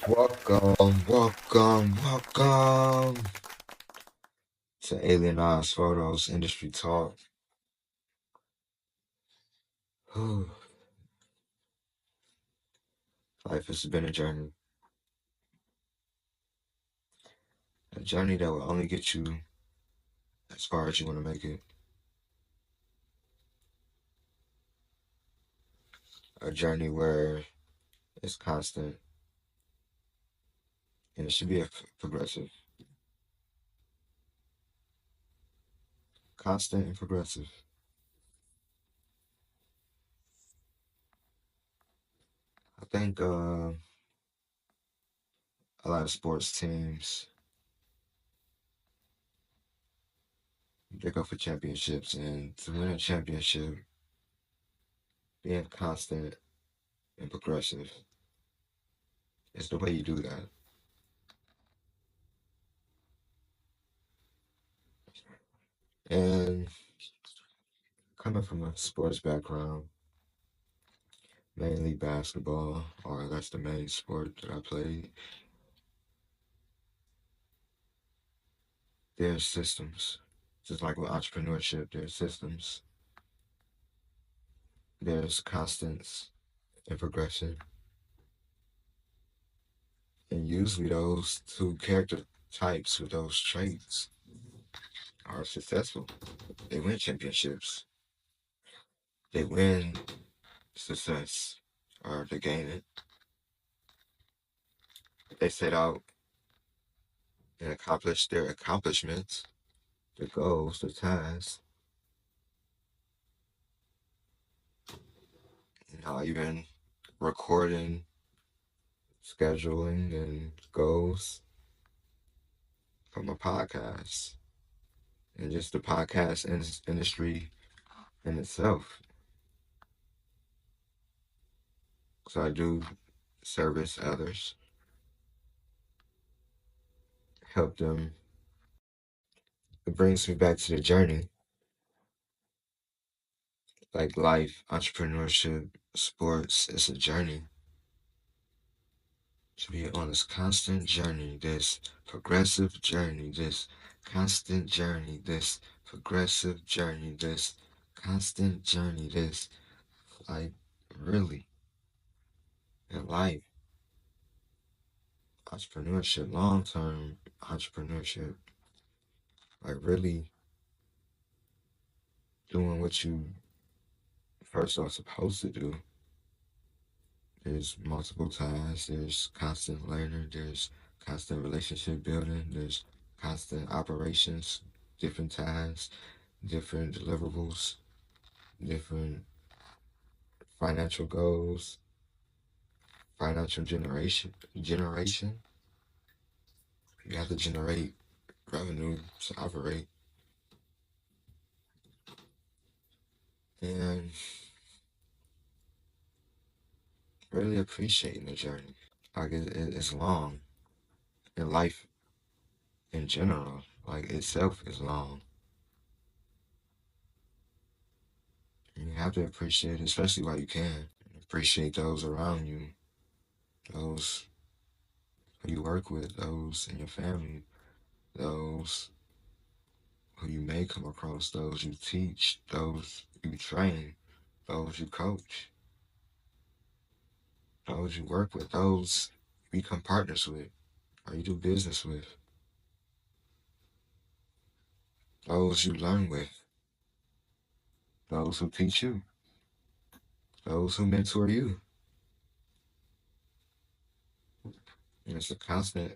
Welcome to Alien Eyes Photos Industry Talk. Whew. Life has been a journey that will only get you as far as you want to make it, a journey where it's constant and it should be progressive, constant and progressive. I think a lot of sports teams they go for championships, and to win a championship, being constant and progressive is the way you do that. And coming from a sports background, mainly basketball, or that's the main sport that I played, there's systems. Just like with entrepreneurship, there's systems, there's constants and progression. And usually those two character types with those traits are successful. They win championships. They win success or they gain it. They set out and accomplish their accomplishments, the goals, the tasks, even recording, scheduling, and goals from a podcast and just the podcast industry in itself. So I do service others, help them. It brings me back to the journey, like life, entrepreneurship, sports. It's a journey to be on this constant journey, this progressive journey, this constant journey, this progressive journey, this constant journey, this like really in life, entrepreneurship, long term entrepreneurship, like really doing what you first are supposed to do. There's multiple tasks, there's constant learning, there's constant relationship building, there's constant operations, different tasks, different deliverables, different financial goals, financial generation. You have to generate revenue to operate. And really appreciating the journey. Like it's long. And life in general, like itself is long. And you have to appreciate it, especially while you can. Appreciate those around you, those who you work with, those in your family, those who you may come across, those you teach, those you train, those you coach, those you work with, those you become partners with, or you do business with, those you learn with, those who teach you, those who mentor you. And it's a constant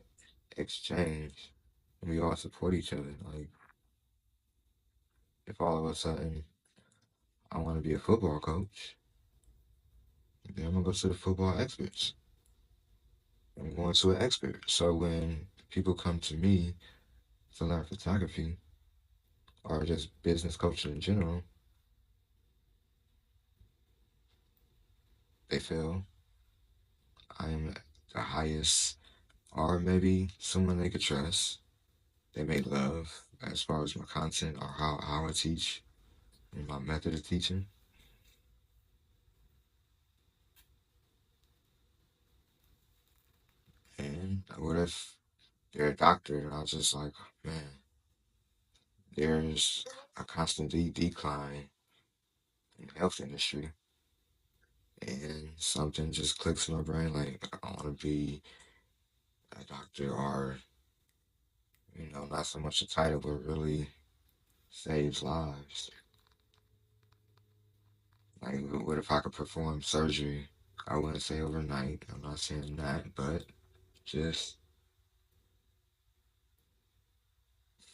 exchange. And we all support each other. Like, if all of a sudden I want to be a football coach, then I'm going to go to the football experts. I'm going to an expert. So when people come to me to learn photography or just business coaching in general, they feel I am the highest, or maybe someone they could trust. They may love as far as my content or how I teach and my method of teaching. if you're a doctor, I was just like, man, there's a constant decline in the health industry. And something just clicks in my brain like, I want to be a doctor or, not so much a title, but really saves lives. Like, what if I could perform surgery? I wouldn't say overnight. I'm not saying that, but just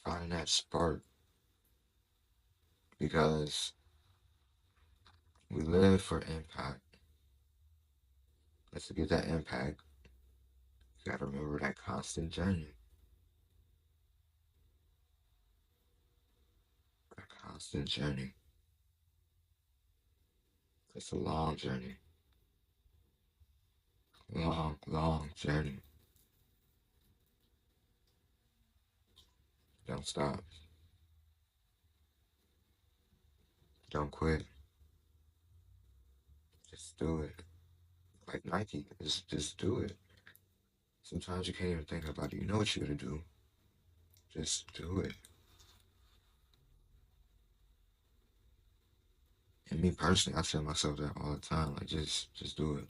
finding that spark because we live for impact. Let's get that impact. You gotta remember that constant journey. That constant journey. It's a long journey. Long, long journey. Don't stop. Don't quit. Just do it. Like Nike, just do it. Sometimes you can't even think about it. You know what you're gonna do. Just do it. And me personally, I tell myself that all the time. Like just do it.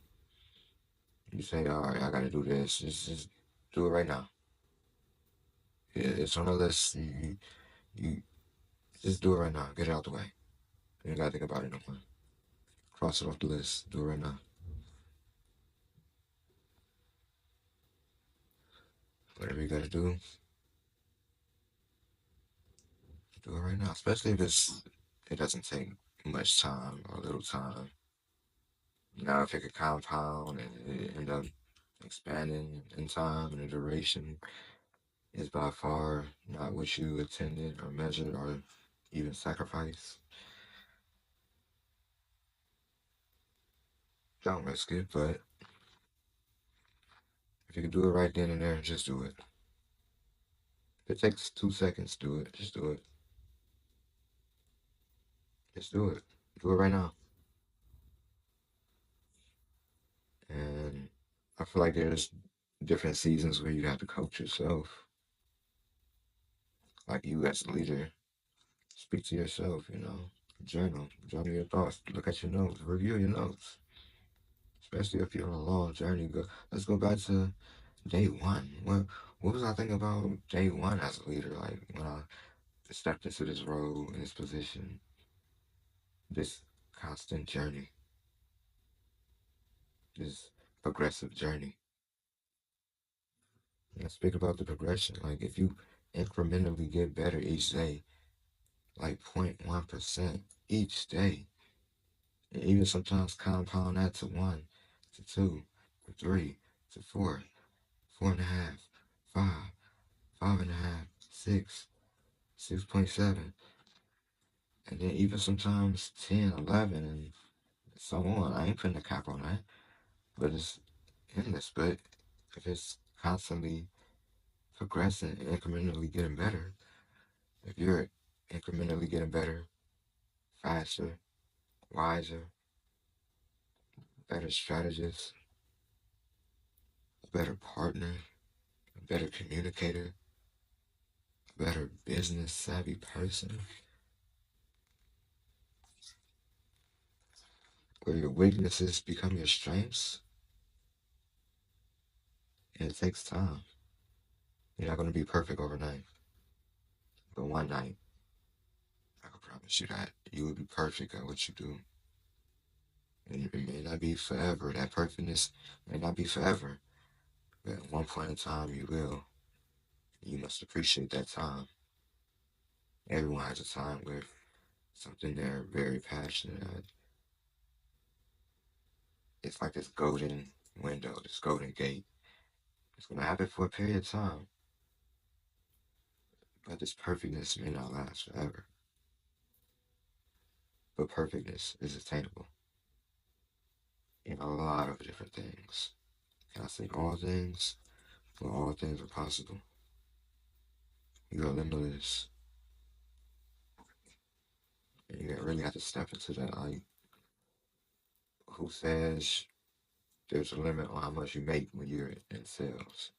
You say, all right, I gotta do this. Just do it right now. It's on the list. You just do it right now. Get it out the way. You ain't gotta think about it no more. Cross it off the list. Do it right now. Whatever you gotta do it right now. Especially if it doesn't take much time or little time. Now, if it could compound and it end up expanding in time and the duration is by far not what you intended or measured or even sacrificed, don't risk it. But if you can do it right then and there, just do it. If it takes 2 seconds, do it. Just do it. Just do it. Do it right now. And I feel like there's different seasons where you have to coach yourself. Like you as a leader, speak to yourself, journal your thoughts, look at your notes, review your notes. Especially if you're on a long journey. Let's go back to day one. What was I thinking about day one as a leader? Like when I stepped into this role, in this position, this constant journey, this progressive journey. And speak about the progression. Like if you incrementally get better each day, like 0.1% each day, and even sometimes compound that to one, to two, to three, to four, 4.5, 5, 5.5, 6, 6.7, and then even sometimes 10, 11, and so on. I ain't putting a cap on that, but it's endless. But if it's constantly progressing and incrementally getting better, if you're incrementally getting better, faster, wiser, better strategist, a better partner, a better communicator, a better business savvy person, where your weaknesses become your strengths, and it takes time. You're not going to be perfect overnight, but one night, I can promise you that you will be perfect at what you do. And it may not be forever. That perfectness may not be forever, but at one point in time, you will. You must appreciate that time. Everyone has a time where something they're very passionate at. It's like this golden window, this golden gate. It's going to happen for a period of time, but this perfectness may not last forever. But perfectness is attainable in a lot of different things. Can I say all things? Well, all things are possible. You are limitless. And you really have to step into that. Like, who says there's a limit on how much you make when you're in sales?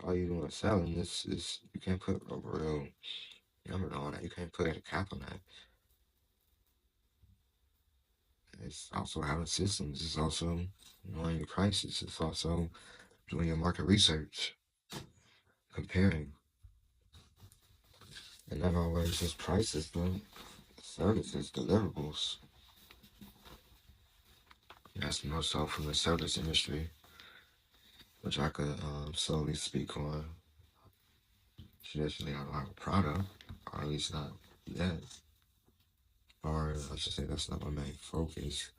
all you doing is selling. This is you can't put a real number on that. You can't put a cap on that. It's also having systems. It's also knowing your prices. It's also doing your market research, comparing, and not always just prices, but services, deliverables. That's more so from the service industry, which I could solely speak on. Traditionally, I don't have a product, or at least not yet. Or I should say that's not my main focus.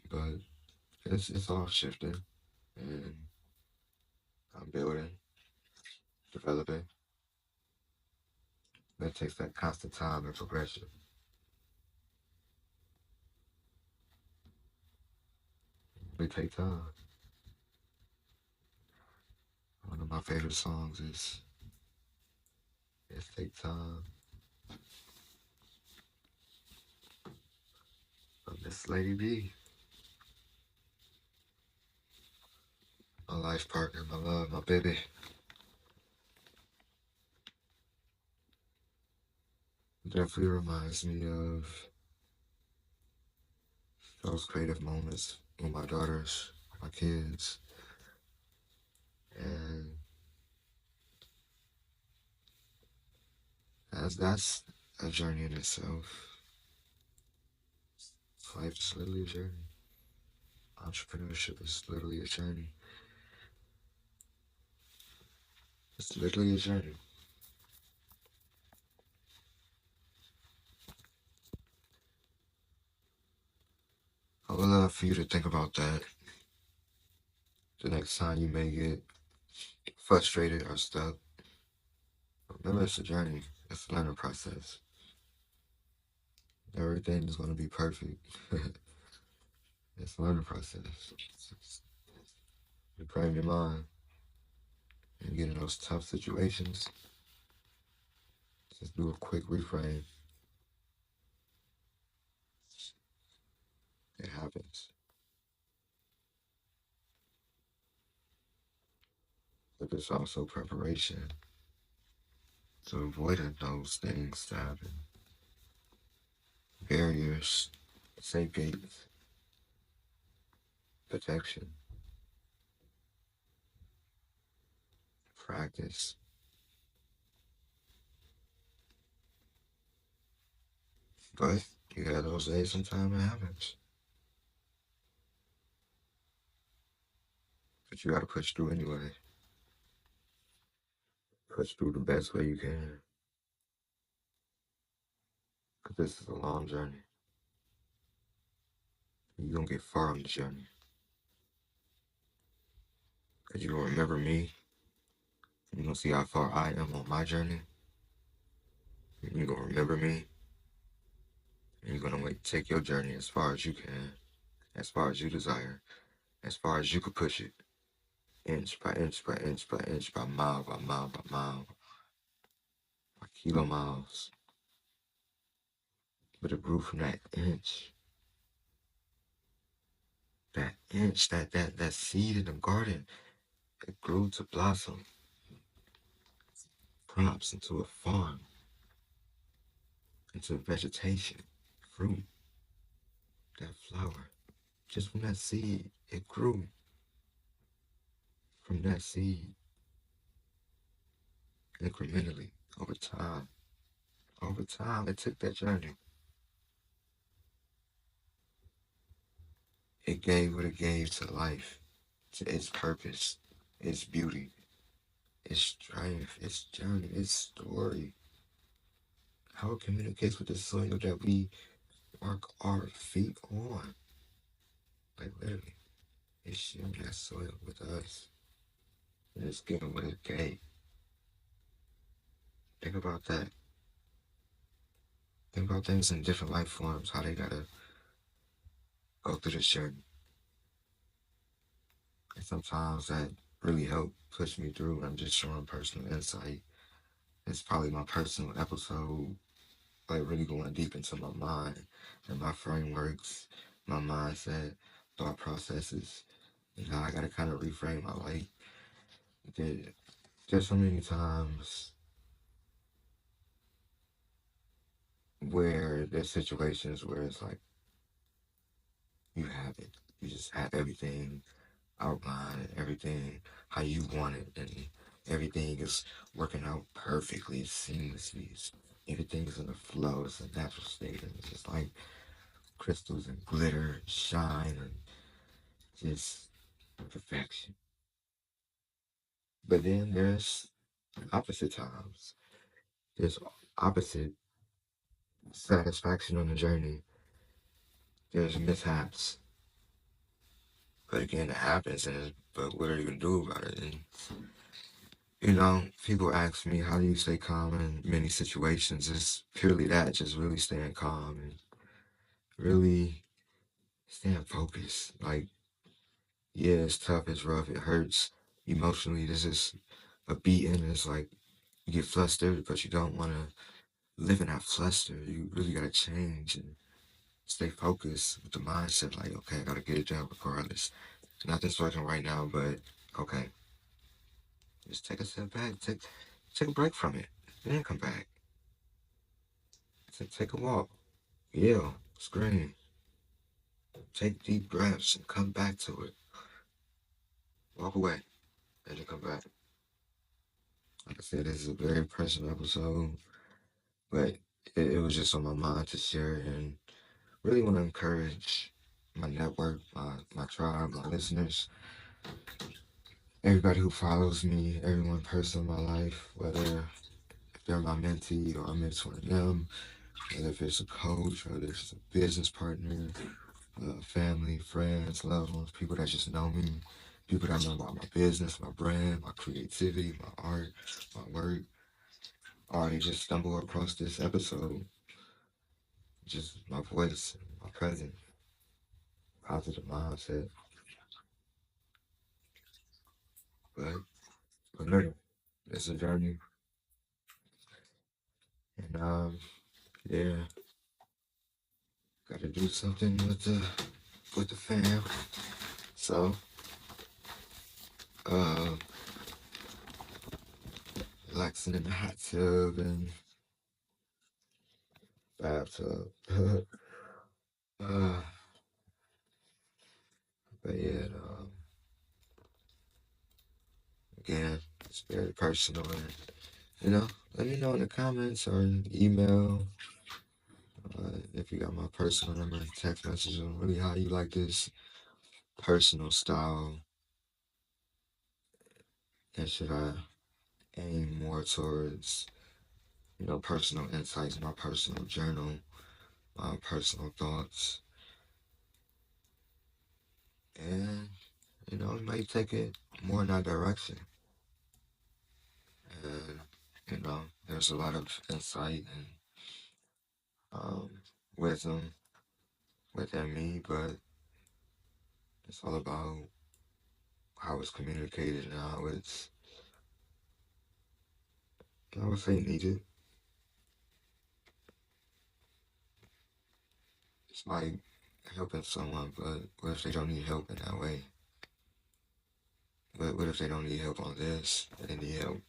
But it's all shifting, and I'm building, developing. That takes that constant time and progression. They take time. One of my favorite songs is "It Take Time" from Miss Lady B. My life partner, my love, my baby. Definitely reminds me of those creative moments with my daughters, my kids, and that's a journey in itself. Life is literally a journey. Entrepreneurship is literally a journey. It's literally a journey. I would love for you to think about that the next time you may get frustrated or stuck. Remember, it's a journey. It's a learning process. Everything is going to be perfect. It's a learning process. You frame your mind and get in those tough situations. Just do a quick reframe. It happens. But there's also preparation to avoid those things to happen. Barriers, safe gates, protection, practice. But you have those days sometimes it happens. But you gotta push through anyway. Push through the best way you can. Because this is a long journey. You don't get far on the journey. Because you're gonna remember me. You're gonna see how far I am on my journey. And you're gonna remember me. And you're gonna take your journey as far as you can, as far as you desire, as far as you could push it. Inch by inch by inch by inch by mile by mile by mile by kilo miles. But it grew from that inch, that seed in the garden. It grew to blossom, crops into a farm, into vegetation, fruit, that flower. Just from that seed, it grew. From that seed, incrementally, over time. Over time, it took that journey. It gave what it gave to life, to its purpose, its beauty, its strength, its journey, its story. How it communicates with the soil that we work our feet on. Like literally, it's sharing that soil with us. And it's giving what it gave. Think about that. Think about things in different life forms, how they gotta go through this journey. And sometimes that really helped push me through. I'm just showing personal insight. It's probably my personal episode, like really going deep into my mind and my frameworks, my mindset, thought processes, I gotta kind of reframe my life. There, there's so many times where there's situations where it's like you have it. You just have everything outlined, everything how you want it, and everything is working out perfectly, seamlessly. Everything is in the flow. It's a natural state, and it's just like crystals and glitter, shine, and just perfection. But then there's opposite times. There's opposite satisfaction on the journey. There's mishaps. But again, it happens, and but what are you gonna do about it? And people ask me, how do you stay calm in many situations? It's purely that, just really staying calm and really staying focused. Like, yeah, it's tough, it's rough, it hurts emotionally. This is a beating. It's like you get flustered, but you don't want to live in that fluster. You really got to change and stay focused with the mindset like, okay, I got to get it done regardless. Nothing's working right now, but okay, just take a step back, take a break from it, then come back. Take a walk, yell, scream, take deep breaths, and come back to it. Walk away, and then come back. Like I said, this is a very personal episode, but it was just on my mind to share and really want to encourage my network, my tribe, my listeners, everybody who follows me, everyone person in my life, whether if they're my mentee or I'm mentoring them, whether if it's a coach, whether it's a business partner, family, friends, loved ones, people that just know me, people that know about my business, my brand, my creativity, my art, my work, or they just stumble across this episode, just my voice, my presence, positive mindset. But remember, it's a journey, and yeah, got to do something with the fam. So, uh, relaxing in the hot tub and bathtub. uh, but yeah, again, it's very personal, and let me know in the comments or email if you got my personal number, text message, on really how you like this personal style, and should I aim more towards personal insights, my personal journal, my personal thoughts, and we might take it more in that direction. And there's a lot of insight and wisdom within me, but it's all about how it's communicated and how it's, I would say, needed. It's like helping someone, but what if they don't need help in that way? But what if they don't need help on this, and they need help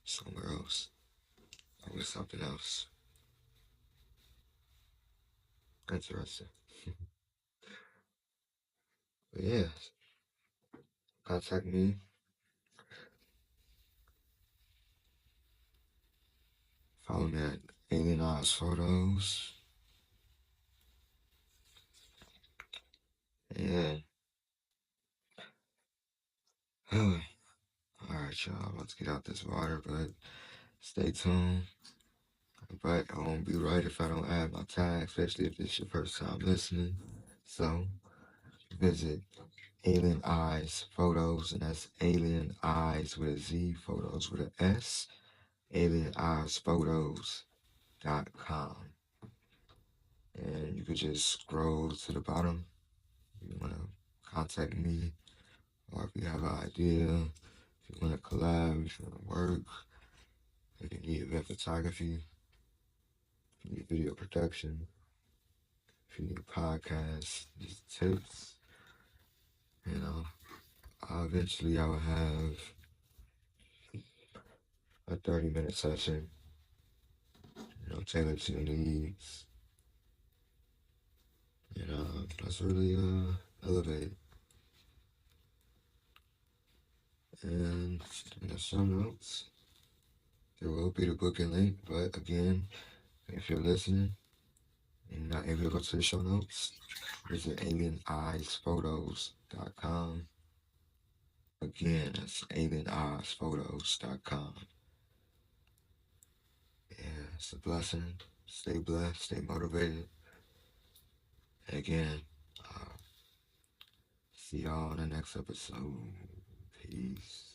somewhere else or with something else? Interesting. But yeah, contact me. Follow me at Alien Eyes Photos. Yeah. All right, y'all. I'm about to get out this water, but stay tuned. But I won't be right if I don't add my tag, especially if it's your first time listening. So visit Alien Eyes Photos, and that's Alien Eyes with a Z, Photos with an S, AlienEyesPhotos.com. And you could just scroll to the bottom if you want to contact me, or if you have an idea, if you want to collab, if you want to work, if you need event photography, if you need video production, if you need a podcast, these tips, eventually I will have a 30-minute session, tailored to your needs. Let's really elevate. And in the show notes, there will be the booking link. But again, if you're listening and you're not able to go to the show notes, visit alieneyesphotos.com. Again, that's alieneyesphotos.com. Yeah, it's a blessing. Stay blessed, stay motivated. And again, see y'all in the next episode. Peace.